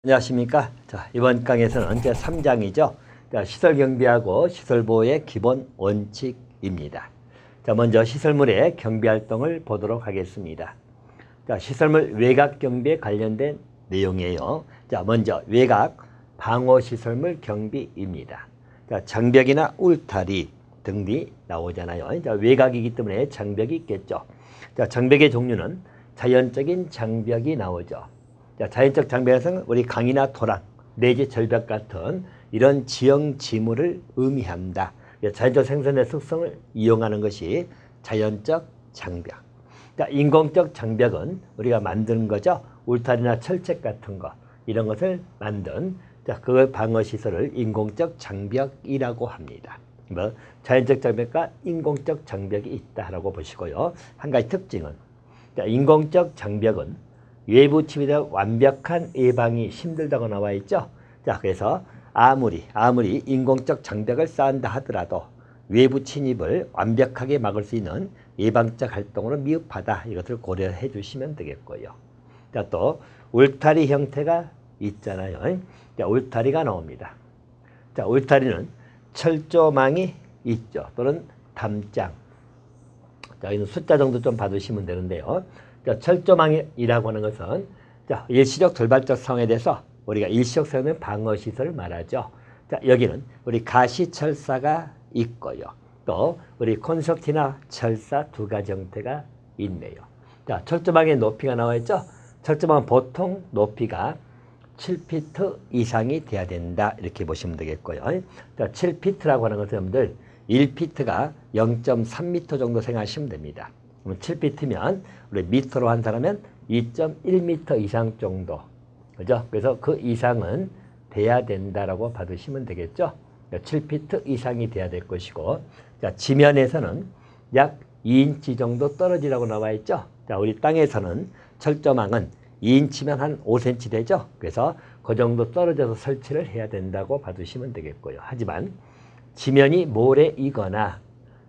안녕하십니까. 자, 이번 강의에서는 제 3장이죠. 시설 경비하고 시설 보호의 기본 원칙입니다. 자, 먼저 시설물의 경비 활동을 보도록 하겠습니다. 자, 시설물 외곽 경비에 관련된 내용이에요. 자, 먼저 외곽 방호 시설물 경비입니다. 자, 장벽이나 울타리 등이 나오잖아요. 자, 외곽이기 때문에 장벽이 있겠죠. 자, 장벽의 종류는 자연적인 장벽이 나오죠. 자, 자연적 장벽에서는 우리 강이나 토랑, 내지 절벽 같은 이런 지형 지물을 의미합니다. 자연적 생선의 특성을 이용하는 것이 자연적 장벽. 자, 인공적 장벽은 우리가 만드는 거죠. 울타리나 철책 같은 거, 이런 것을 만든, 자, 그걸 방어시설을 인공적 장벽이라고 합니다. 뭐 자연적 장벽과 인공적 장벽이 있다라고 보시고요. 한 가지 특징은, 자, 인공적 장벽은 외부 침입에 대한 완벽한 예방이 힘들다고 나와 있죠. 자, 그래서 아무리 인공적 장벽을 쌓는다 하더라도 외부 침입을 완벽하게 막을 수 있는 예방적 활동으로 미흡하다. 이것을 고려해 주시면 되겠고요. 자, 또 울타리 형태가 있잖아요. 자, 울타리가 나옵니다. 자, 울타리는 철조망이 있죠. 또는 담장. 자, 여기는 숫자 정도 좀 봐두시면 되는데요. 자, 철조망이라고 하는 것은, 자, 일시적 돌발적 상황에 대해서 우리가 일시적 사용된 방어시설을 말하죠. 자, 여기는 우리 가시철사가 있고요. 또 우리 콘서트나 철사 두 가지 형태가 있네요. 자, 철조망의 높이가 나와 있죠. 철조망은 보통 높이가 7피트 이상이 돼야 된다. 이렇게 보시면 되겠고요. 자, 7피트라고 하는 것은 여러분들 1피트가 0.3m 정도 생각하시면 됩니다. 7피트면 우리 미터로 환산하면 2.1m 이상 정도. 그죠? 그래서 그 이상은 돼야 된다라고 받으시면 되겠죠? 7피트 이상이 돼야 될 것이고, 자, 지면에서는 약 2인치 정도 떨어지라고 나와 있죠? 자, 우리 땅에서는 철조망은 2인치면 한 5cm 되죠? 그래서 그 정도 떨어져서 설치를 해야 된다고 봐두시면 되겠고요. 하지만 지면이 모래이거나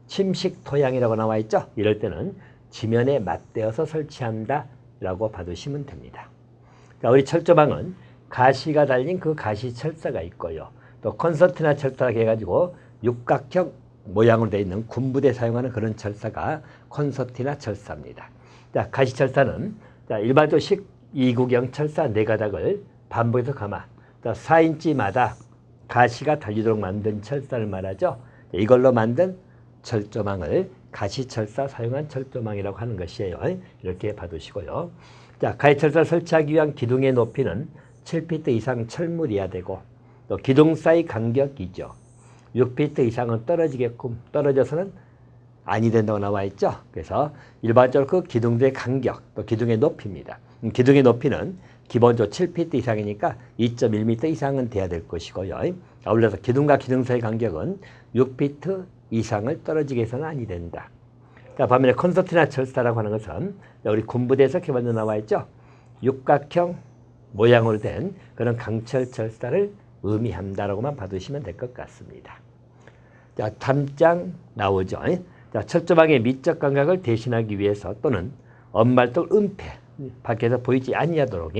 침식 토양이라고 나와 있죠? 이럴 때는 지면에 맞대어서 설치한다 라고 봐두시면 됩니다. 자, 우리 철조망은 가시가 달린 그 가시 철사가 있고요. 또 콘서트나 철사라고 해가지고 육각형 모양으로 되어 있는 군부대에 사용하는 그런 철사가 콘서트나 철사입니다. 자, 가시 철사는, 자, 일반적으로 12구경 철사 4가닥을 반복해서 감아 4인치마다 가시가 달리도록 만든 철사를 말하죠. 이걸로 만든 철조망을 가시철사 사용한 철조망이라고 하는 것이에요. 이렇게 봐두시고요. 자, 가시철사를 설치하기 위한 기둥의 높이는 7피트 이상 철물이어야 되고, 또 기둥 사이 간격이죠. 6피트 이상은 떨어지게끔, 떨어져서는 아니 된다고 나와 있죠. 그래서 일반적으로 그 기둥들의 간격, 또 기둥의 높이입니다. 기둥의 높이는 기본적으로 7피트 이상이니까 2.1m 이상은 돼야 될 것이고요. 아울러서 기둥과 기둥 사이 간격은 6피트 이상을 떨어지게 해서는 아니 된다. 자, 반면에 콘서트나 철사라고 하는 것은 우리 군부대에서 개발로 나와 있죠. 육각형 모양으로 된 그런 강철 철사를 의미한다라고만 봐두시면 될 것 같습니다. 자, 담장 나오죠. 자, 철조망의 미적 감각을 대신하기 위해서 또는 언발톱 은폐, 밖에서 보이지 아니하도록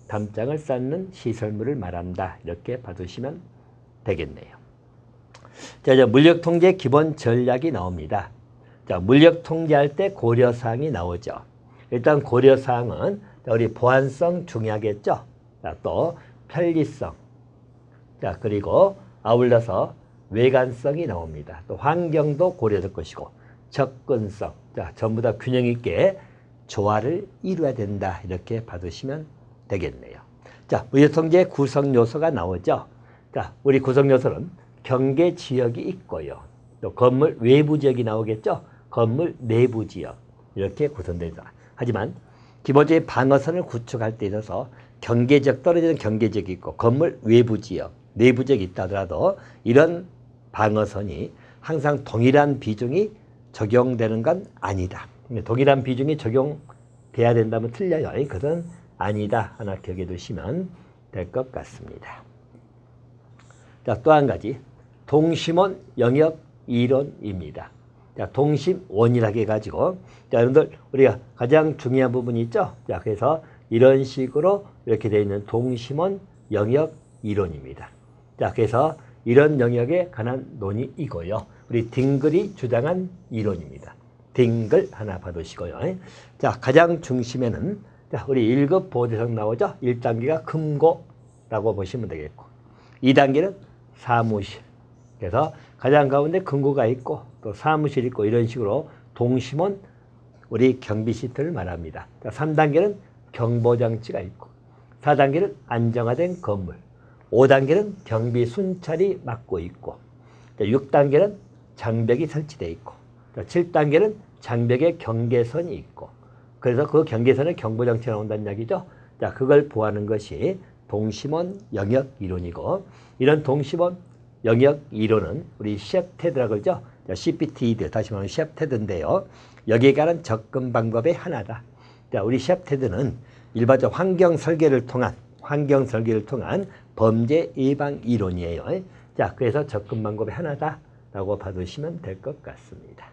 담장을 쌓는 시설물을 말한다. 이렇게 봐두시면 되겠네요. 자, 이제 물력 통제 기본 전략이 나옵니다. 자, 물력 통제할 때 고려사항이 나오죠. 일단 고려사항은 우리 보안성 중요하겠죠. 자, 또 편리성. 자, 그리고 아울러서 외관성이 나옵니다. 또 환경도 고려될 것이고 접근성. 자, 전부 다 균형 있게 조화를 이루어야 된다. 이렇게 봐두시면 되겠네요. 자, 물력 통제 구성 요소가 나오죠. 자, 우리 구성 요소는 경계 지역이 있고요. 또 건물 외부 지역이 나오겠죠. 건물 내부 지역. 이렇게 구성됩니다. 하지만 기본적인 방어선을 구축할 때 있어서 경계 지역, 떨어지는 경계 지역이 있고 건물 외부 지역, 내부 지역이 있다 하더라도 이런 방어선이 항상 동일한 비중이 적용되는 건 아니다. 동일한 비중이 적용돼야 된다면 틀려요. 그것은 아니다. 하나 기억해 두시면 될 것 같습니다. 자, 또 한 가지. 동심원 영역 이론입니다. 자, 동심원이라고 해가지고, 자, 여러분들, 우리가 가장 중요한 부분이 있죠? 자, 그래서 이런 식으로 이렇게 되어 있는 동심원 영역 이론입니다. 자, 그래서 이런 영역에 관한 논의이고요. 우리 딩글이 주장한 이론입니다. 딩글 하나 봐두시고요. 자, 가장 중심에는 자, 우리 1급 보호대상 나오죠? 1단계가 금고라고 보시면 되겠고 2단계는 사무실. 그래서 가장 가운데 금고가 있고 또 사무실 있고 이런 식으로 동심원 우리 경비 시트를 말합니다. 3단계는 경보장치가 있고 4단계는 안정화된 건물 5단계는 경비 순찰이 맡고 있고 6단계는 장벽이 설치되어 있고 7단계는 장벽에 경계선이 있고 그래서 그 경계선에 경보장치가 나온다는 이야기죠. 자, 그걸 보호하는 것이 동심원 영역 이론이고 이런 동심원 영역 이론은 우리 셰프테드라고 그러죠. CPTED 다시 말하면 셰프테드인데요. 여기에 관한 접근 방법의 하나다. 자, 우리 셰프테드는 일반적 환경 설계를 통한 범죄 예방 이론이에요. 자, 그래서 접근 방법의 하나다라고 봐두시면 될 것 같습니다.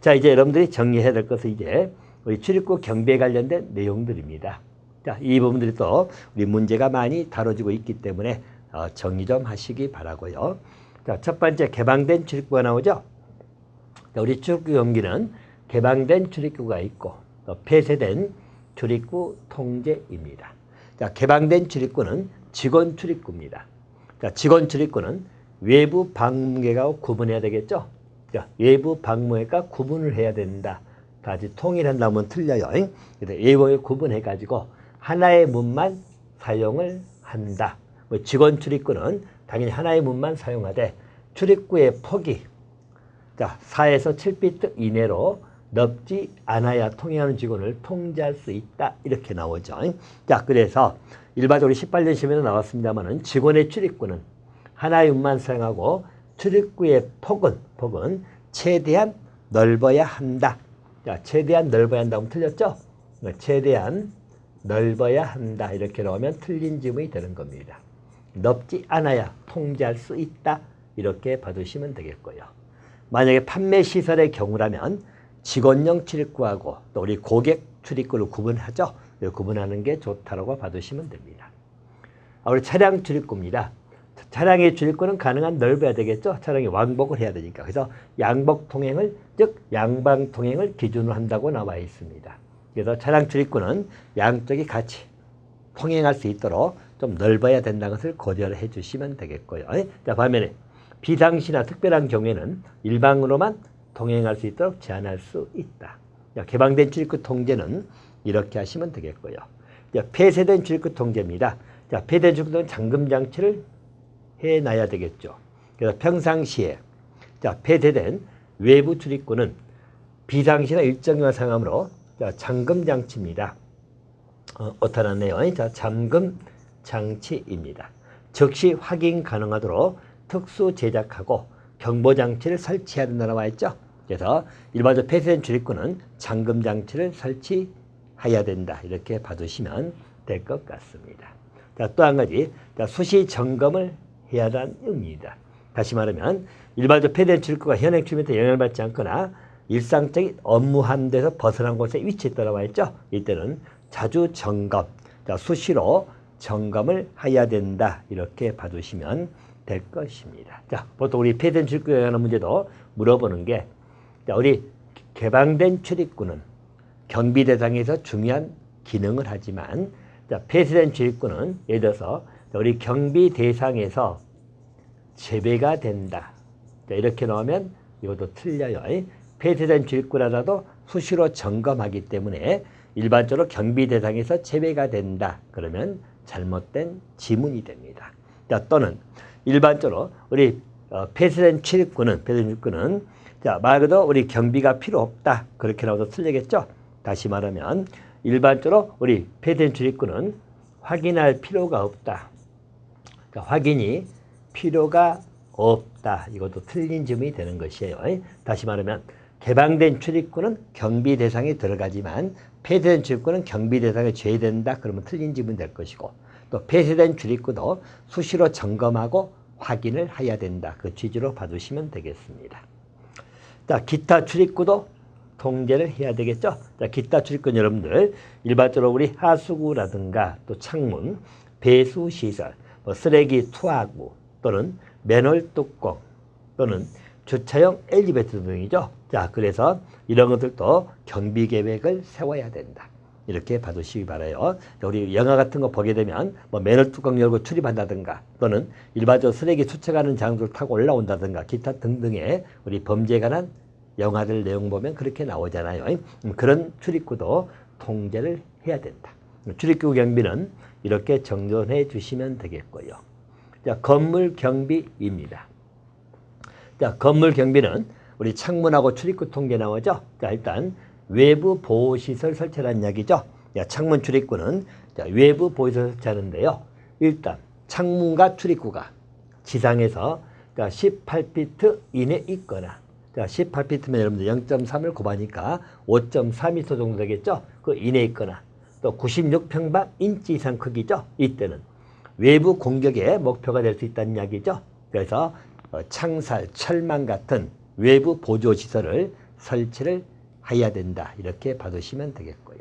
자, 이제 여러분들이 정리해야 될 것은 이제 우리 출입국 경비에 관련된 내용들입니다. 자, 이 부분들이 또 우리 문제가 많이 다뤄지고 있기 때문에 정리 좀 하시기 바라고요. 자, 첫 번째 개방된 출입구가 나오죠. 자, 우리 출입구 경비는 개방된 출입구가 있고 또 폐쇄된 출입구 통제입니다. 자, 개방된 출입구는 직원 출입구입니다. 자, 직원 출입구는 외부 방문객하고 구분해야 되겠죠. 자, 외부 방문객과 구분을 해야 된다. 다시 통일한다면 틀려요. 그래서 외부에 구분해가지고 하나의 문만 사용을 한다. 직원 출입구는 당연히 하나의 문만 사용하되 출입구의 폭이 자, 4에서 7피트 이내로 넓지 않아야 통행하는 직원을 통제할 수 있다. 이렇게 나오죠. 자, 그래서 일반적으로 18년 시험에도 나왔습니다만은 직원의 출입구는 하나의 문만 사용하고 출입구의 폭은 최대한 넓어야 한다. 자, 최대한 넓어야 한다면 틀렸죠? 최대한 넓어야 한다. 이렇게 나오면 틀린 지문이 되는 겁니다. 넓지 않아야 통제할 수 있다. 이렇게 봐두시면 되겠고요. 만약에 판매 시설의 경우라면 직원용 출입구하고 또 우리 고객 출입구를 구분하죠. 구분하는 게 좋다라고 봐두시면 됩니다. 우리 차량 출입구입니다. 차량의 출입구는 가능한 넓어야 되겠죠. 차량이 왕복을 해야 되니까. 그래서 양복 통행을 즉 양방 통행을 기준으로 한다고 나와 있습니다. 그래서 차량 출입구는 양쪽이 같이 통행할 수 있도록 좀 넓어야 된다는 것을 고려를 해 주시면 되겠고요. 자, 반면에 비상시나 특별한 경우에는 일방으로만 통행할 수 있도록 제한할 수 있다. 자, 개방된 출입구 통제는 이렇게 하시면 되겠고요. 자, 폐쇄된 출입구 통제입니다. 자, 폐쇄된 출입구는 잠금 장치를 해놔야 되겠죠. 그래서 평상시에 자, 폐쇄된 외부 출입구는 비상시나 일정기만 사용하므로 자, 잠금 장치입니다. 어떠나네요. 자, 잠금 장치입니다. 즉시 확인 가능하도록 특수 제작하고 경보 장치를 설치해야 된다고 나와 있죠. 그래서 일반적으로 폐쇄된 출입구는 잠금 장치를 설치해야 된다. 이렇게 봐두시면 될 것 같습니다. 자, 또 한 가지 자, 수시 점검을 해야 한다는 의미입니다. 다시 말하면 일반적으로 폐쇄된 출입구가 현행 출입에 영향을 받지 않거나 일상적인 업무 함대에서 벗어난 곳에 위치했다고 나와 있죠. 이때는 자주 점검, 자, 수시로 점검을 해야 된다. 이렇게 봐두시면 될 것입니다. 자, 보통 우리 폐쇄된 출입구에 관한 문제도 물어보는 게 자, 우리 개방된 출입구는 경비 대상에서 중요한 기능을 하지만 자, 폐쇄된 출입구는 예를 들어서 우리 경비 대상에서 제외가 된다. 자, 이렇게 나오면 이것도 틀려요. 폐쇄된 출입구라도 수시로 점검하기 때문에 일반적으로 경비 대상에서 제외가 된다. 그러면 잘못된 지문이 됩니다. 자, 또는 일반적으로 우리 폐쇄된 출입구는 자, 말 그대로 우리 경비가 필요 없다. 그렇게 나와도 틀리겠죠. 다시 말하면 일반적으로 우리 폐쇄된 출입구는 확인할 필요가 없다. 그러니까 확인이 필요가 없다. 이것도 틀린 지문이 되는 것이에요. 다시 말하면 개방된 출입구는 경비 대상에 들어가지만 폐쇄된 출입구는 경비 대상에 제외된다. 그러면 틀린 지문이 될 것이고 또 폐쇄된 출입구도 수시로 점검하고 확인을 해야 된다. 그 취지로 봐두시면 되겠습니다. 자, 기타 출입구도 통제를 해야 되겠죠. 자, 기타 출입구는 여러분들 일반적으로 우리 하수구라든가 또 창문, 배수시설, 뭐 쓰레기 투하구 또는 맨홀 뚜껑 또는 주차용 엘리베이터 등이죠. 자, 그래서 이런 것들도 경비 계획을 세워야 된다. 이렇게 봐두시기 바라요. 우리 영화 같은 거 보게 되면 뭐 맨홀 뚜껑 열고 출입한다든가 또는 일반적으로 쓰레기 투척하는 장소를 타고 올라온다든가 기타 등등의 우리 범죄에 관한 영화들 내용 보면 그렇게 나오잖아요. 그런 출입구도 통제를 해야 된다. 출입구 경비는 이렇게 정돈해 주시면 되겠고요. 자, 건물 경비입니다. 자, 건물 경비는 우리 창문하고 출입구 통제 나오죠. 자, 일단 외부 보호시설 설치라는 이야기죠. 자, 창문 출입구는 자, 외부 보호시설 설치하는데요. 일단 창문과 출입구가 지상에서 18피트 이내 있거나 자, 18피트면 여러분들 0.3을 곱하니까 5.4m 정도 되겠죠. 그 이내에 있거나 또 96평방인치 이상 크기죠. 이때는 외부 공격의 목표가 될 수 있다는 이야기죠. 그래서 창살, 철망 같은 외부 보조시설을 설치를 해야 된다. 이렇게 봐두시면 되겠고요.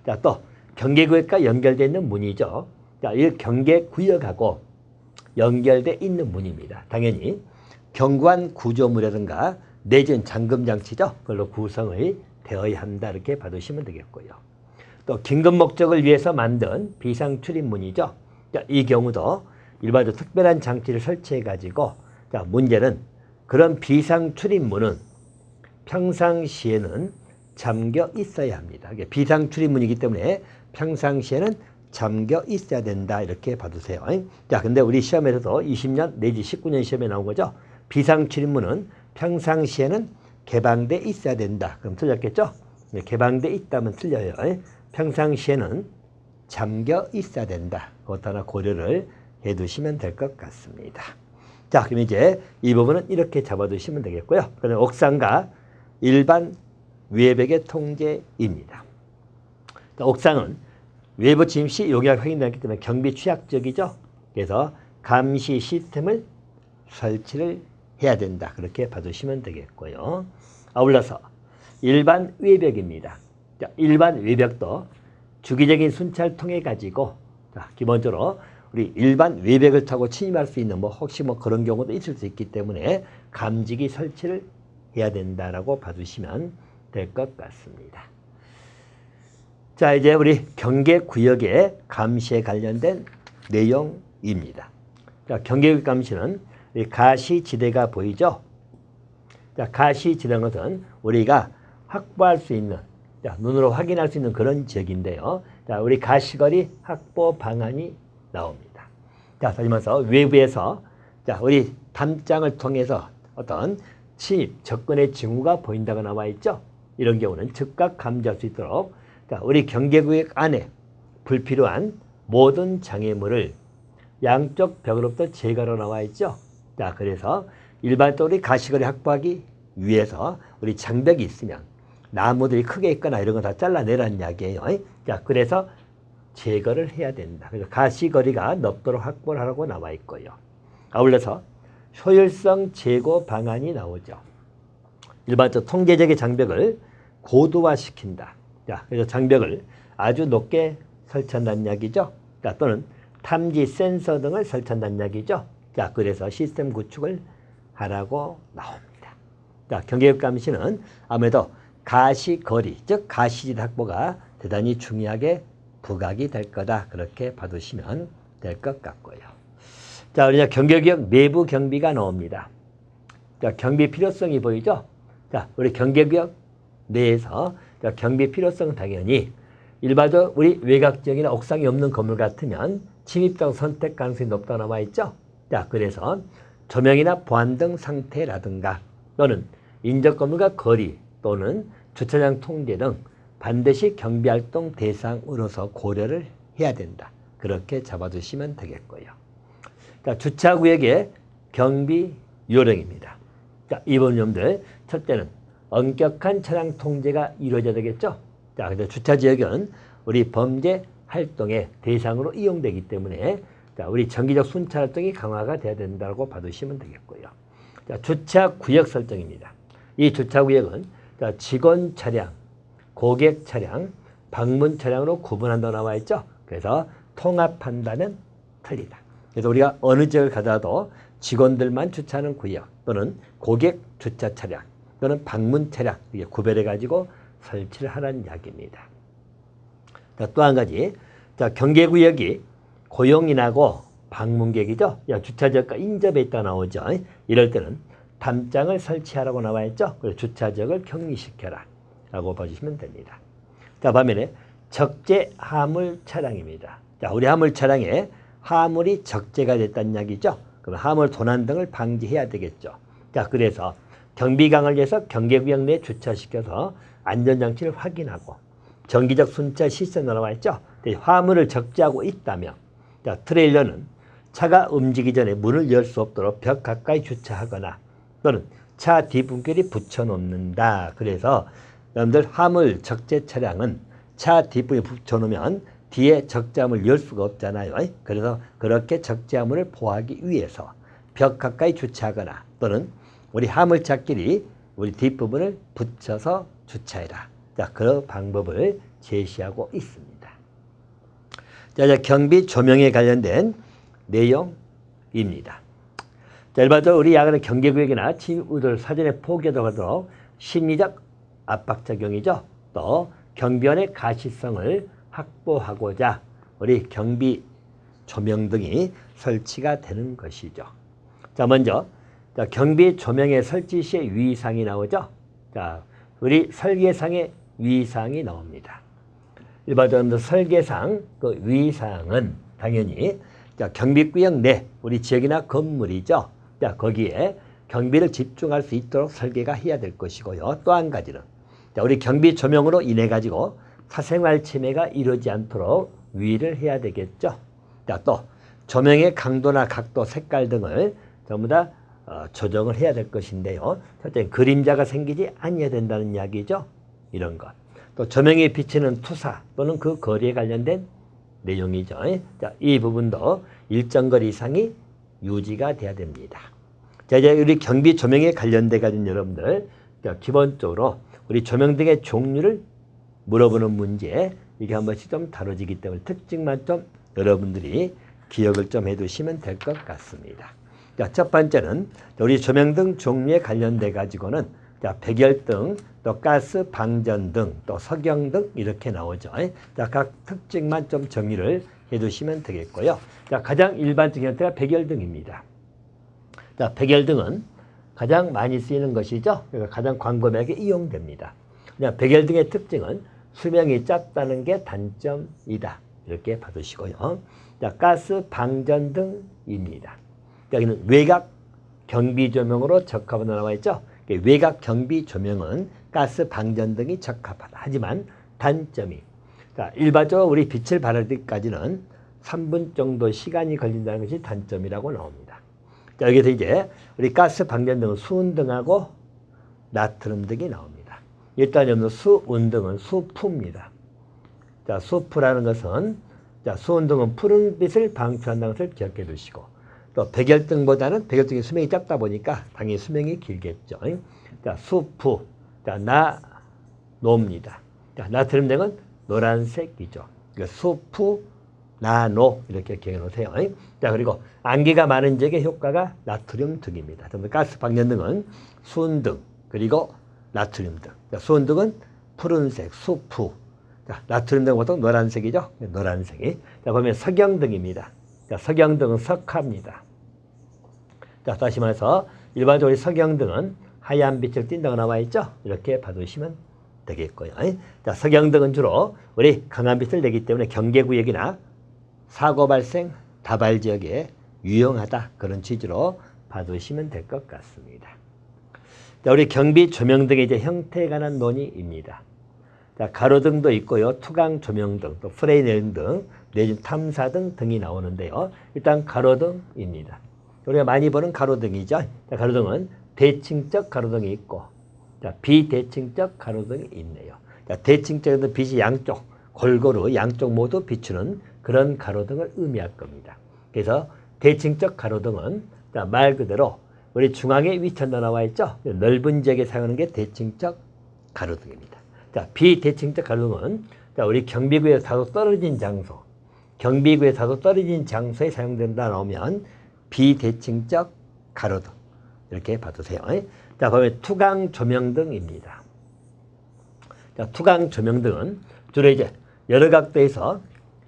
자, 또 경계구역과 연결되어 있는 문이죠. 자, 이 경계구역하고 연결되어 있는 문입니다. 당연히 견고한 구조물이라든가 내진 잠금장치죠. 그걸로 구성이 되어야 한다. 이렇게 봐두시면 되겠고요. 또 긴급 목적을 위해서 만든 비상출입문이죠. 자, 이 경우도 일반적으로 특별한 장치를 설치해가지고 자, 문제는 그런 비상출입문은 평상시에는 잠겨 있어야 합니다. 비상출입문이기 때문에 평상시에는 잠겨 있어야 된다. 이렇게 봐두세요. 자, 근데 우리 시험에서도 20년 내지 19년 시험에 나온 거죠. 비상출입문은 평상시에는 개방돼 있어야 된다. 그럼 틀렸겠죠? 개방돼 있다면 틀려요. 평상시에는 잠겨 있어야 된다. 그것 하나 고려를 해두시면 될 것 같습니다. 자, 그럼 이제 이 부분은 이렇게 잡아두시면 되겠고요. 그다음에 옥상과 일반 외벽의 통제입니다. 자, 옥상은 외부 침시 용이가 확인되기 때문에 경비 취약적이죠. 그래서 감시 시스템을 설치를 해야 된다. 그렇게 봐두시면 되겠고요. 아울러서 일반 외벽입니다. 자, 일반 외벽도 주기적인 순찰 통해 가지고 자, 기본적으로 우리 일반 외벽을 타고 침입할 수 있는 혹시 그런 경우도 있을 수 있기 때문에 감지기 설치를 해야 된다라고 봐두시면 될 것 같습니다. 자, 이제 우리 경계구역의 감시에 관련된 내용입니다. 자, 경계구역 감시는 가시지대가 보이죠? 자, 가시지대는 것은 우리가 확보할 수 있는, 자, 눈으로 확인할 수 있는 그런 지역인데요. 자, 우리 가시거리 확보 방안이 나옵니다. 자, 따지면서 외부에서, 자, 우리 담장을 통해서 어떤 침입, 접근의 징후가 보인다고 나와 있죠? 이런 경우는 즉각 감지할 수 있도록, 자, 우리 경계구역 안에 불필요한 모든 장애물을 양쪽 벽으로부터 제거로 나와 있죠? 자, 그래서 일반적으로 가시거리 확보하기 위해서 우리 장벽이 있으면 나무들이 크게 있거나 이런 거 다 잘라내라는 이야기예요. 자, 그래서 제거를 해야 된다. 그래서 가시거리가 넓도록 확보를 하라고 나와 있고요. 아울러서 효율성 제거 방안이 나오죠. 일반적 통제적인 장벽을 고도화시킨다. 자, 그래서 장벽을 아주 높게 설치한다는 이야기죠. 자, 또는 탐지 센서 등을 설치한다는 이야기죠. 자, 그래서 시스템 구축을 하라고 나옵니다. 자, 경계구역 감시는 아무래도 가시거리, 즉 가시지대 확보가 대단히 중요하게 부각이 될 거다. 그렇게 봐두시면 될 것 같고요. 자, 우리 경계구역 내부 경비가 나옵니다. 자, 경비 필요성이 보이죠? 자, 우리 경계구역 내에서 자, 경비 필요성은 당연히 일반적으로 우리 외곽 지역이나 옥상이 없는 건물 같으면 침입장 선택 가능성이 높다고 나와 있죠? 자, 그래서 조명이나 보안 등 상태라든가 또는 인접 건물과 거리 또는 주차장 통제 등 반드시 경비활동 대상으로서 고려를 해야 된다. 그렇게 잡아두시면 되겠고요. 자, 주차구역의 경비 요령입니다. 자, 이번 점들 첫째는 엄격한 차량 통제가 이루어져야 되겠죠. 자, 근데 주차지역은 우리 범죄 활동의 대상으로 이용되기 때문에 자, 우리 정기적 순찰 활동이 강화가 돼야 된다고 봐두시면 되겠고요. 자, 주차구역 설정입니다. 이 주차구역은 자, 직원 차량, 고객 차량, 방문 차량으로 구분한다고 나와 있죠. 그래서 통합한다면 틀리다. 그래서 우리가 어느 지역을 가더라도 직원들만 주차하는 구역 또는 고객 주차 차량 또는 방문 차량 이게 구별해 가지고 설치를 하라는 이야기입니다. 또 한 가지, 경계구역이 고용인하고 방문객이죠. 주차지역과 인접해 있다 나오죠. 이럴 때는 담장을 설치하라고 나와 있죠. 그래서 주차지역을 격리시켜라 라고 봐주시면 됩니다. 자, 반면에 적재 화물 차량입니다. 자, 우리 화물 차량에 화물이 적재가 됐다는 이야기죠. 그럼 화물 도난 등을 방지해야 되겠죠. 자, 그래서 경비강을 위해서 경계구역 내에 주차시켜서 안전장치를 확인하고 정기적 순찰 시스템 나와 있죠. 화물을 적재하고 있다면, 자, 트레일러는 차가 움직이기 전에 문을 열 수 없도록 벽 가까이 주차하거나 또는 차 뒷부분끼리 붙여놓는다. 그래서 여러분들 화물 적재 차량은 차 뒷부분에 붙여놓으면 뒤에 적재함을 열 수가 없잖아요. 그래서 그렇게 적재함을 보호하기 위해서 벽 가까이 주차하거나 또는 우리 화물차끼리 우리 뒷부분을 붙여서 주차해라. 자, 그런 방법을 제시하고 있습니다. 자, 이제 경비 조명에 관련된 내용입니다. 자, 일반적으로 우리 야간의 경계구역이나 침입우를 사전에 포기하도록 심리적 압박작용이죠. 또 경비원의 가시성을 확보하고자 우리 경비 조명 등이 설치가 되는 것이죠. 자, 먼저 경비 조명의 설치 시의 유의사항이 나오죠. 자, 우리 설계상의 유의사항이 나옵니다. 일반적으로 설계상 그 유의사항은 당연히 경비구역 내 우리 지역이나 건물이죠. 자, 거기에 경비를 집중할 수 있도록 설계가 해야 될 것이고요. 또 한 가지는 우리 경비 조명으로 인해 가지고 사생활 침해가 이루어지지 않도록 유의를 해야 되겠죠. 자, 또 조명의 강도나 각도, 색깔 등을 전부 다 조정을 해야 될 것인데요. 첫째, 그림자가 생기지 아니어야 된다는 이야기죠. 이런 것. 또 조명에 비치는 투사 또는 그 거리에 관련된 내용이죠. 자, 이 부분도 일정 거리 이상이 유지가 돼야 됩니다. 자, 이제 우리 경비 조명에 관련돼 가지고 여러분들 기본적으로 우리 조명 등의 종류를 물어보는 문제 이게 한 번씩 좀 다뤄지기 때문에 특징만 좀 여러분들이 기억을 좀 해두시면 될 것 같습니다. 자, 첫 번째는 우리 조명 등 종류에 관련돼 가지고는 백열등, 또 가스 방전등, 또 석영등 이렇게 나오죠. 자, 각 특징만 좀 정리를 해두시면 되겠고요. 자, 가장 일반적인 형태가 백열등입니다. 자, 백열등은 가장 많이 쓰이는 것이죠. 그러니까 가장 광범위하게 이용됩니다. 백열등의 특징은 수명이 짧다는 게 단점이다. 이렇게 봐두시고요. 자, 가스 방전등입니다. 여기는 외곽 경비 조명으로 적합하다 나와 있죠. 외곽 경비 조명은 가스 방전등이 적합하다. 하지만 단점이 일반적으로 우리 빛을 발할 때까지는 3분 정도 시간이 걸린다는 것이 단점이라고 나옵니다. 자, 여기서 이제 우리 가스 방전등은 수은등하고 나트륨 등이 나옵니다. 일단 여러분 수은등은 수푸입니다. 자, 수푸라는 것은 수은등은 푸른 빛을 방출한다는 것을 기억해 두시고 또 백열등보다는 백열등의 수명이 짧다 보니까 당연히 수명이 길겠죠. 자, 수푸, 자, 나노입니다. 자, 나트륨등은 노란색이죠. 그러니까 수푸, 나노 이렇게 기억해 놓으세요. 자, 그리고 안개가 많은 지역의 효과가 나트륨 등입니다. 가스 방전등은 수은등 그리고 나트륨 등. 자, 수은등은 푸른색, 수푸. 자, 나트륨 등은 보통 노란색이죠. 노란색이. 자, 보면 석영등입니다. 자, 석영등은 석화입니다. 자, 다시 말해서 일반적으로 석영등은 하얀 빛을 띈다고 나와 있죠. 이렇게 봐두시면 되겠고요. 자, 석영등은 주로 우리 강한 빛을 내기 때문에 경계구역이나 사고 발생, 다발 지역에 유용하다. 그런 취지로 봐두시면 될 것 같습니다. 자, 우리 경비 조명 등의 이제 형태에 관한 논의입니다. 자, 가로등도 있고요. 투강 조명등, 또 프레넬 등, 내진 탐사등 등이 나오는데요. 일단 가로등입니다. 우리가 많이 보는 가로등이죠. 자, 가로등은 대칭적 가로등이 있고, 자, 비대칭적 가로등이 있네요. 자, 대칭적은 빛이 양쪽, 골고루 양쪽 모두 비추는 그런 가로등을 의미할 겁니다. 그래서 대칭적 가로등은 자, 말 그대로 우리 중앙에 위치한다 나와 있죠. 넓은 지역에 사용하는 게 대칭적 가로등입니다. 자, 비대칭적 가로등은 자, 우리 경비구역에서 다소 떨어진 장소, 경비구에서도 떨어진 장소에 사용된다 나오면 비대칭적 가로등 이렇게 봐두세요. 자, 그러면 투강 조명등입니다. 자, 투강 조명등은 주로 이제 여러 각도에서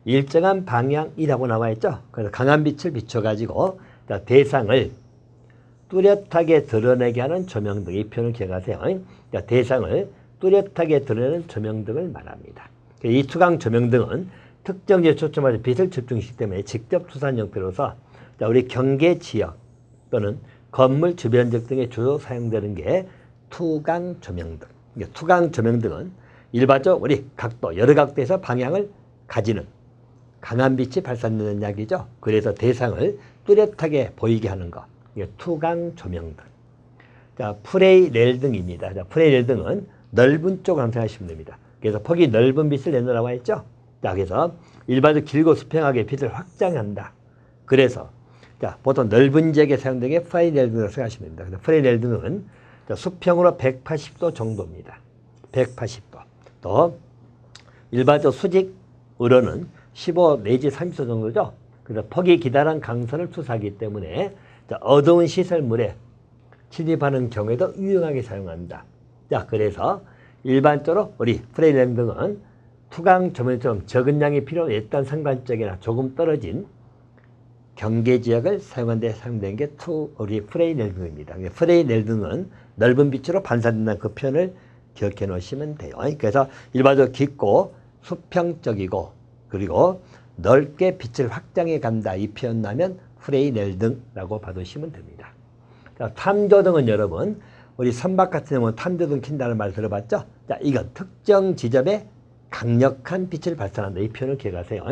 일정한 방향이라고 나와 있죠. 그래서 강한 빛을 비춰가지고 대상을 뚜렷하게 드러내게 하는 조명등, 이 표현을 기억하세요. 그러니까 대상을 뚜렷하게 드러내는 조명등을 말합니다. 이 투강 조명등은 특정 지역에 초점해서 빛을 집중시키기 때문에 직접 투사한 형태로서 우리 경계 지역 또는 건물 주변 지역 등에 주로 사용되는 게 투강 조명등. 투강 조명등은 일반적으로 우리 각도, 여러 각도에서 방향을 가지는 강한 빛이 발산되는 약이죠. 그래서 대상을 뚜렷하게 보이게 하는 것. 이게 투강 조명등. 자, 프레이렐 등입니다. 자, 프레이렐 등은 넓은 쪽을 생각하시면 됩니다. 그래서 폭이 넓은 빛을 내놓으라고 했죠. 자, 그래서 일반적으로 길고 수평하게 빛을 확장한다. 그래서 자, 보통 넓은 지역에 사용되는 게 프레이렐 등이라고 생각하시면 됩니다. 그래서 프레이렐 등은 수평으로 180도 정도입니다. 180도. 또 일반적 수직으로는 15 내지 30도 정도죠. 그래서 폭이 기다란 강선을 투사하기 때문에 어두운 시설물에 침입하는 경우에도 유용하게 사용한다. 자, 그래서 일반적으로 우리 프레이렐 등은 투강 조명처럼 적은 양이 필요한 외딴 상관적이나 조금 떨어진 경계 지역을 사용하는 데 사용된 게 우리 프레이렐 등입니다. 프레이렐 등은 넓은 빛으로 반사된다는 그 표현을 기억해 놓으시면 돼요. 그래서 일반적으로 깊고 수평적이고 그리고 넓게 빛을 확장해 간다. 이 표현 나면 프레이렐 등이라고 봐두시면 됩니다. 자, 탐조등은 여러분 우리 선박 같은 경우는 탐조등 킨다는 말 들어봤죠? 자, 이건 특정 지점에 강력한 빛을 발산한다. 이 표현을 기억하세요.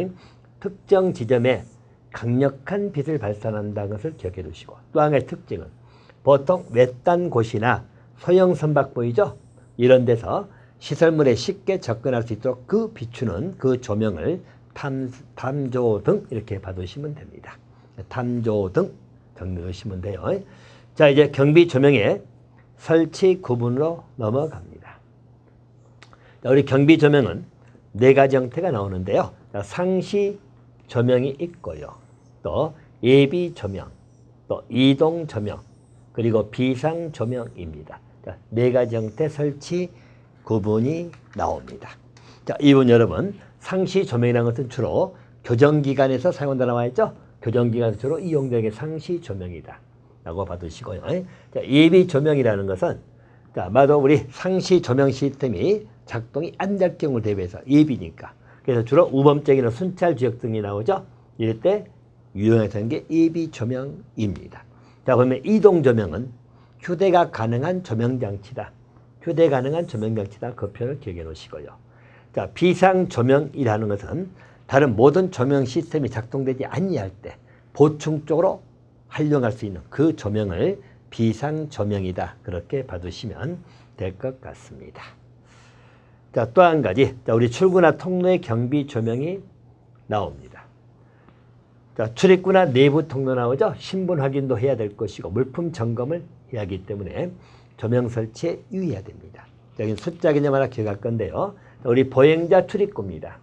특정 지점에 강력한 빛을 발산한다는 것을 기억해 두시고 또 하나의 특징은 보통 외딴 곳이나 소형 선박 보이죠? 이런 데서 시설물에 쉽게 접근할 수 있도록 그 비추는 그 조명을 탐조등 이렇게 봐두시면 됩니다. 탐조등 정리하시면 돼요. 자, 이제 경비 조명의 설치 구분으로 넘어갑니다. 자, 우리 경비 조명은 네 가지 형태가 나오는데요. 자, 상시 조명이 있고요. 또 예비 조명, 또 이동 조명, 그리고 비상 조명입니다. 자, 네 가지 형태 설치 구분이 나옵니다. 자, 이분 여러분 상시 조명이라는 것은 주로 교정기관에서 사용한다 나와 있죠. 교정기관에서 주로 이용되는 게 상시 조명이다 라고 봐두시고요. 자, 예비 조명이라는 것은 자, 아마도 우리 상시 조명 시스템이 작동이 안 될 경우를 대비해서 예비니까 그래서 주로 우범적이나 순찰 지역 등이 나오죠. 이럴 때 유용해서 하는 게 예비 조명입니다. 자, 그러면 이동 조명은 휴대가 가능한 조명장치다. 휴대 가능한 조명장치다. 그 표현을 기억해 놓으시고요. 자, 비상 조명이라는 것은 다른 모든 조명 시스템이 작동되지 아니할 때 보충적으로 활용할 수 있는 그 조명을 비상 조명이다. 그렇게 봐두시면 될 것 같습니다. 자, 또 한 가지. 자, 우리 출구나 통로의 경비 조명이 나옵니다. 자, 출입구나 내부 통로 나오죠. 신분 확인도 해야 될 것이고 물품 점검을 해야 하기 때문에 조명 설치에 유의해야 됩니다. 여기 숫자 개념 하나 기억할 건데요. 자, 우리 보행자 출입구입니다.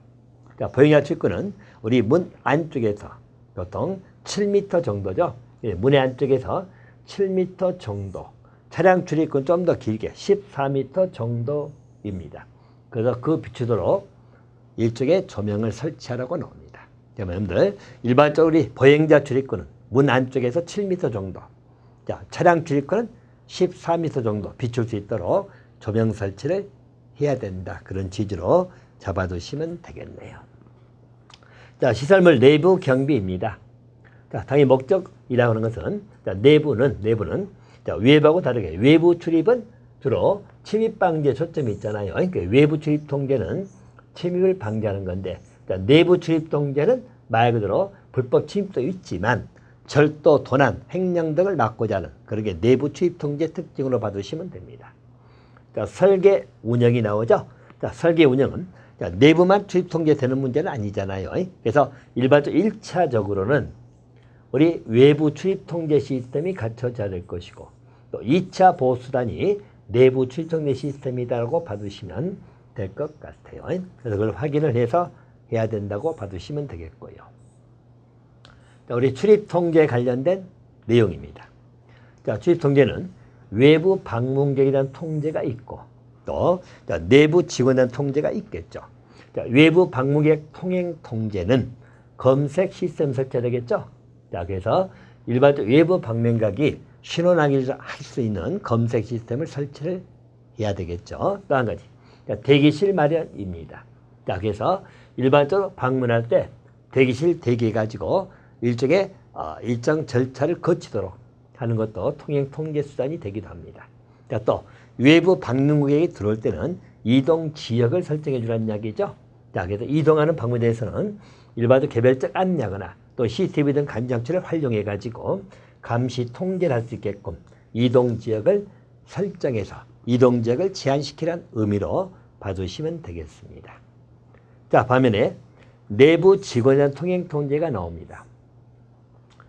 자, 보행자 출입구는 우리 문 안쪽에서 보통 7m 정도죠. 예, 문의 안쪽에서 7m 정도. 차량 출입구는 좀 더 길게 14m 정도입니다. 그래서 그 비추도록 일종의 조명을 설치하라고 나옵니다. 여러분들 일반적으로 우리 보행자 출입구는 문 안쪽에서 7m 정도. 자, 차량 출입구는 14m 정도 비출 수 있도록 조명 설치를 해야 된다. 그런 취지로 잡아두시면 되겠네요. 자, 시설물 내부 경비입니다. 자, 당연히 목적이라고 하는 것은 자, 내부는 자, 외부하고 다르게 외부 출입은 주로 침입 방지에 초점이 있잖아요. 그러니까 외부 출입 통제는 침입을 방지하는 건데 자, 내부 출입 통제는 말 그대로 불법 침입도 있지만 절도, 도난, 횡령 등을 막고자 하는 그렇게 내부 출입 통제 특징으로 봐두시면 됩니다. 자, 설계 운영이 나오죠. 자, 설계 운영은 자, 내부만 출입 통제되는 문제는 아니잖아요. 그래서 일반적으로 1차적으로는 우리 외부 출입 통제 시스템이 갖춰져야 될 것이고 또 2차 보호수단이 내부 출입 통제 시스템이라고 봐두시면 될 것 같아요. 그래서 그걸 확인을 해서 해야 된다고 봐두시면 되겠고요. 자, 우리 출입 통제에 관련된 내용입니다. 자, 출입 통제는 외부 방문객에 대한 통제가 있고 또 내부 직원에 대한 통제가 있겠죠. 자, 외부 방문객 통행 통제는 검색 시스템 설치해야 되겠죠. 자, 그래서 일반적으로 외부 방문객이 신원하기를 할 수 있는 검색 시스템을 설치를 해야 되겠죠. 또 한 가지, 대기실 마련입니다. 자, 그래서 일반적으로 방문할 때 대기실 대기해가지고 일정 절차를 거치도록 하는 것도 통행 통제 수단이 되기도 합니다. 자, 또 외부 방문객이 들어올 때는 이동 지역을 설정해 주라는 이야기죠. 자, 그래서 이동하는 방문대에서는 일반적으로 개별적 안내하거나 또 CCTV 등 감지장치를 활용해 가지고 감시 통제를 할 수 있게끔 이동 지역을 설정해서 이동 지역을 제한시키라는 의미로 봐주시면 되겠습니다. 자, 반면에 내부 직원에 대한 통행 통제가 나옵니다.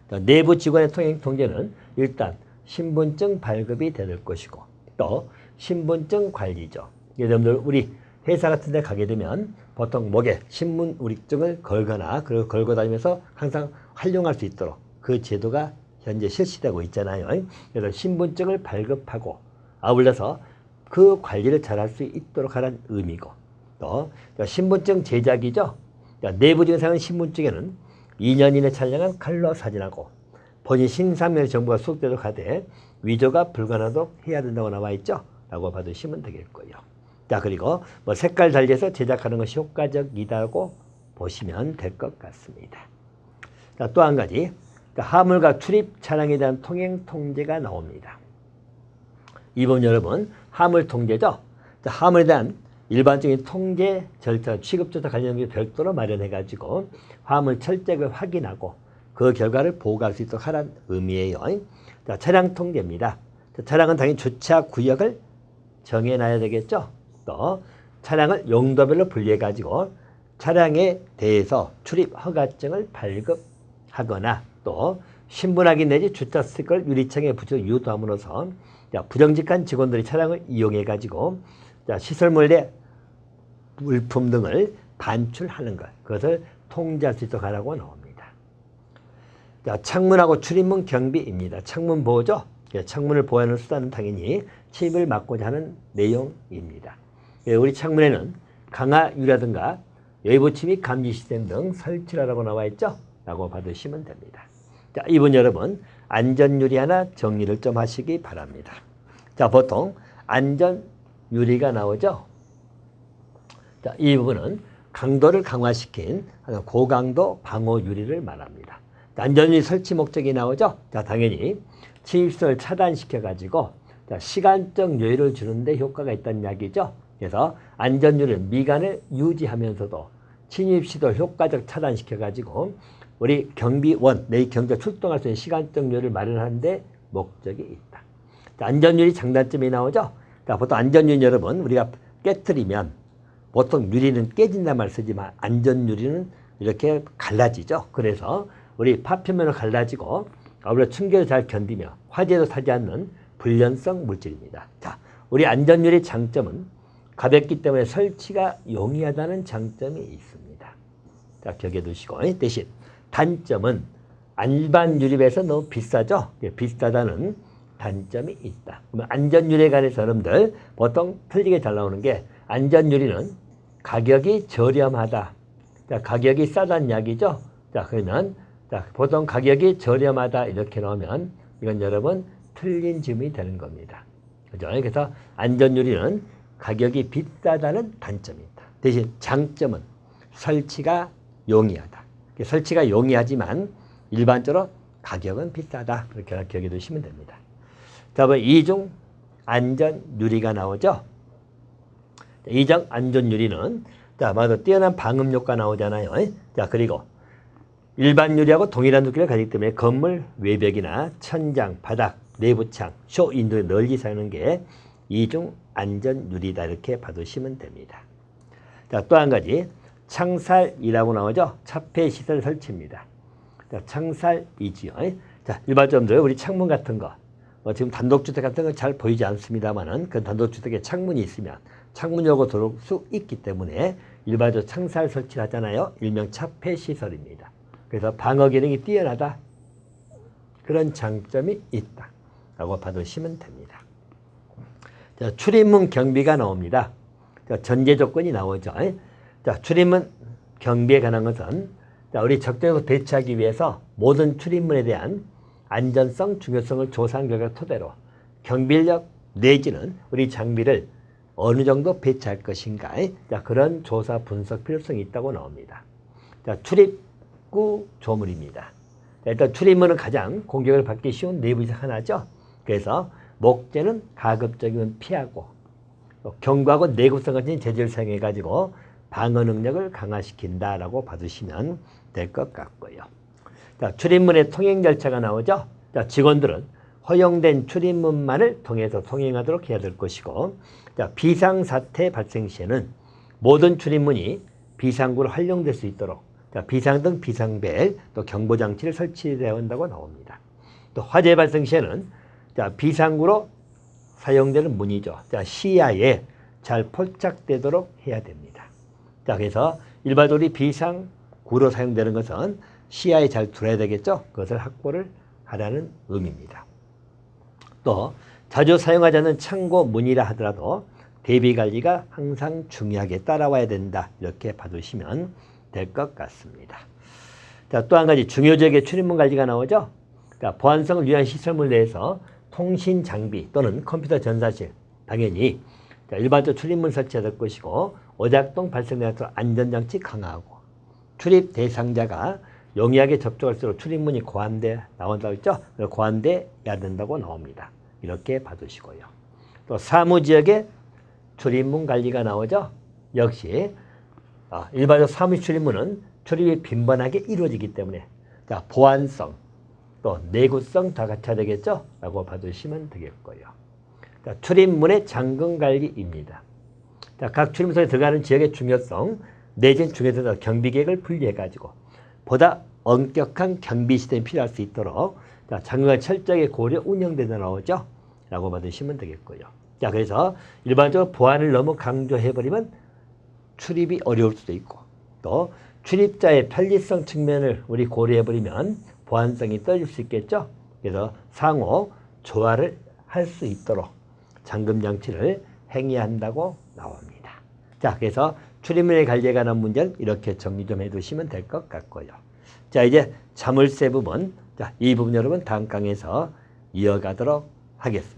자, 내부 직원의 통행 통제는 일단 신분증 발급이 될 것이고 또 신분증 관리죠. 여러분들 우리 회사 같은 데 가게 되면 보통 목에 신분 우리증을 걸거나 그걸 걸고 다니면서 항상 활용할 수 있도록 그 제도가 현재 실시되고 있잖아요. 그래서 신분증을 발급하고 아울러서 그 관리를 잘할 수 있도록 하라는 의미고 또 신분증 제작이죠. 내부적인 사용 신분증에는 2년 이내 촬영한 컬러 사진하고 본인 신상면의 정보가 수록되도록 하되 위조가 불가능하도록 해야 된다고 나와 있죠. 라고 봐두시면 되겠고요. 자, 그리고 뭐 색깔 달리해서 제작하는 것이 효과적이다고 보시면 될 것 같습니다. 자, 또 한 가지, 화물과 출입 차량에 대한 통행 통제가 나옵니다. 이번 여러분 화물 통제죠. 자, 화물에 대한 일반적인 통제 절차, 취급 절차 관련된 별도로 마련해 가지고 화물 철책을 확인하고 그 결과를 보고할 수 있도록 하라는 의미예요. 자, 차량 통제입니다. 자, 차량은 당연히 주차 구역을 정해놔야 되겠죠. 또 차량을 용도별로 분리해 가지고 차량에 대해서 출입 허가증을 발급하거나 또 신분확인 내지 주차 스티커를 유리창에 붙여 유도함으로써 부정직한 직원들이 차량을 이용해 가지고 시설물 내 물품 등을 반출하는 것, 그것을 통제할 수 있도록 하라고 나옵니다. 자, 창문하고 출입문 경비입니다. 창문 보호죠. 창문을 보호하는 수단은 당연히 침입을 막고자 하는 내용입니다. 우리 창문에는 강화 유리라든가 외부 침입 감지 시스템 등 설치하라고 나와 있죠. 라고 받으시면 됩니다. 자, 이분 여러분 안전유리 하나 정리를 좀 하시기 바랍니다. 자, 보통 안전유리가 나오죠. 자, 이 부분은 강도를 강화시킨 고강도 방호유리를 말합니다. 안전유리 설치 목적이 나오죠. 자, 당연히 침입시설을 차단시켜가지고 시간적 여유를 주는데 효과가 있다는 이야기죠. 그래서 안전유리를 미간을 유지하면서도 침입시설 효과적 차단시켜가지고 우리 경비원, 내 경비가 출동할 수 있는 시간적 여유를 마련하는 데 목적이 있다. 자, 안전유리 장단점이 나오죠. 자, 보통 안전유리 여러분 우리가 깨트리면 보통 유리는 깨진단 말 쓰지만 안전유리는 이렇게 갈라지죠. 그래서 우리 파편면으로 갈라지고 아무래도 충격을 잘 견디며 화재도 타지 않는 불연성 물질입니다. 자, 우리 안전유리 장점은 가볍기 때문에 설치가 용이하다는 장점이 있습니다. 자, 기억해 두시고 대신 단점은 일반 유리에서 너무 비싸죠. 비싸다는 단점이 있다. 그러면 안전유리에 관해서 여러분들 보통 틀리게 잘 나오는 게 안전유리는 가격이 저렴하다. 자, 가격이 싸다는 이야기죠. 자, 그러면 보통 가격이 저렴하다 이렇게 나오면 이건 여러분 틀린 질문이 되는 겁니다. 그죠? 그래서 안전유리는 가격이 비싸다는 단점이 있다. 대신 장점은 설치가 용이하다. 설치가 용이하지만 일반적으로 가격은 비싸다. 그렇게 기억해 두시면 됩니다. 자, 이중 안전유리가 나오죠. 이중 안전유리는 아마도 뛰어난 방음 효과 나오잖아요. 자, 그리고 일반 유리하고 동일한 두께를 가지기 때문에 건물 외벽이나 천장, 바닥, 내부창, 쇼 윈도에 널리 사용하는 게 이중 안전유리다 이렇게 봐두시면 됩니다. 자, 또 한 가지 창살이라고 나오죠. 차폐 시설 설치입니다. 자, 창살이지요. 자, 일반적으로 우리 창문 같은 거 지금 단독주택 같은 건 잘 보이지 않습니다만은 그 단독주택에 창문이 있으면 창문 열고 들어올 수 있기 때문에 일반적으로 창살 설치를 하잖아요. 일명 차폐 시설입니다. 그래서 방어 기능이 뛰어나다. 그런 장점이 있다. 라고 봐두시면 됩니다. 자, 출입문 경비가 나옵니다. 자, 전제 조건이 나오죠. 자, 출입문 경비에 관한 것은 자, 우리 적정에서 배치하기 위해서 모든 출입문에 대한 안전성, 중요성을 조사한 결과 토대로 경비인력 내지는 우리 장비를 어느 정도 배치할 것인가. 자, 그런 조사 분석 필요성이 있다고 나옵니다. 자, 출입구 조문입니다. 자, 일단 출입문은 가장 공격을 받기 쉬운 내부 중 하나죠. 그래서 목재는 가급적이면 피하고 견고하고 내구성 같은 재질을 사용해가지고 방어 능력을 강화시킨다라고 봐주시면 될 것 같고요. 자, 출입문의 통행 절차가 나오죠. 자, 직원들은 허용된 출입문만을 통해서 통행하도록 해야 될 것이고, 자, 비상사태 발생 시에는 모든 출입문이 비상구로 활용될 수 있도록 자, 비상등, 비상벨, 또 경보장치를 설치해야 한다고 나옵니다. 또 화재 발생 시에는 자, 비상구로 사용되는 문이죠. 자, 시야에 잘 포착되도록 해야 됩니다. 자, 그래서 일반적으로 비상구로 사용되는 것은 시야에 잘 들어야 되겠죠. 그것을 확보를 하라는 의미입니다. 또 자주 사용하지 않는 창고 문이라 하더라도 대비 관리가 항상 중요하게 따라와야 된다. 이렇게 봐두시면 될 것 같습니다. 자, 또 한 가지 중요 지역의 출입문 관리가 나오죠. 자, 보안성을 위한 시설물 내에서 통신 장비 또는 컴퓨터 전사실 당연히 자, 일반적 출입문 설치해야 될 것이고 오작동 발생되는 안전장치 강화하고 출입 대상자가 용이하게 접촉할 수 있도록 출입문이 고안돼 나온다고 했죠. 고안돼야 된다고 나옵니다. 이렇게 봐두시고요. 또 사무지역의 출입문 관리가 나오죠. 역시 일반적 사무 출입문은 출입이 빈번하게 이루어지기 때문에 자, 보안성 또 내구성 다 갖춰야 되겠죠. 라고 봐두시면 되겠고요. 자, 출입문의 잠금 관리입니다. 자, 각 출입문에 들어가는 지역의 중요성 내진 중에서 경비 계획을 분리해가지고 보다 엄격한 경비 시스템이 필요할 수 있도록 자, 잠금을 철저하게 고려 운영되다 나오죠. 라고 받으시면 되겠고요. 자, 그래서 일반적으로 보안을 너무 강조해버리면 출입이 어려울 수도 있고 또 출입자의 편리성 측면을 우리 고려해버리면 보안성이 떨어질 수 있겠죠. 그래서 상호 조화를 할 수 있도록 잠금 장치를 행해야 한다고 나옵니다. 자, 그래서 출입문의 관리에 관한 문제는 이렇게 정리 좀 해두시면 될 것 같고요. 자, 이제 자물쇠 부분, 자, 이 부분 여러분 다음 강에서 이어가도록 하겠습니다.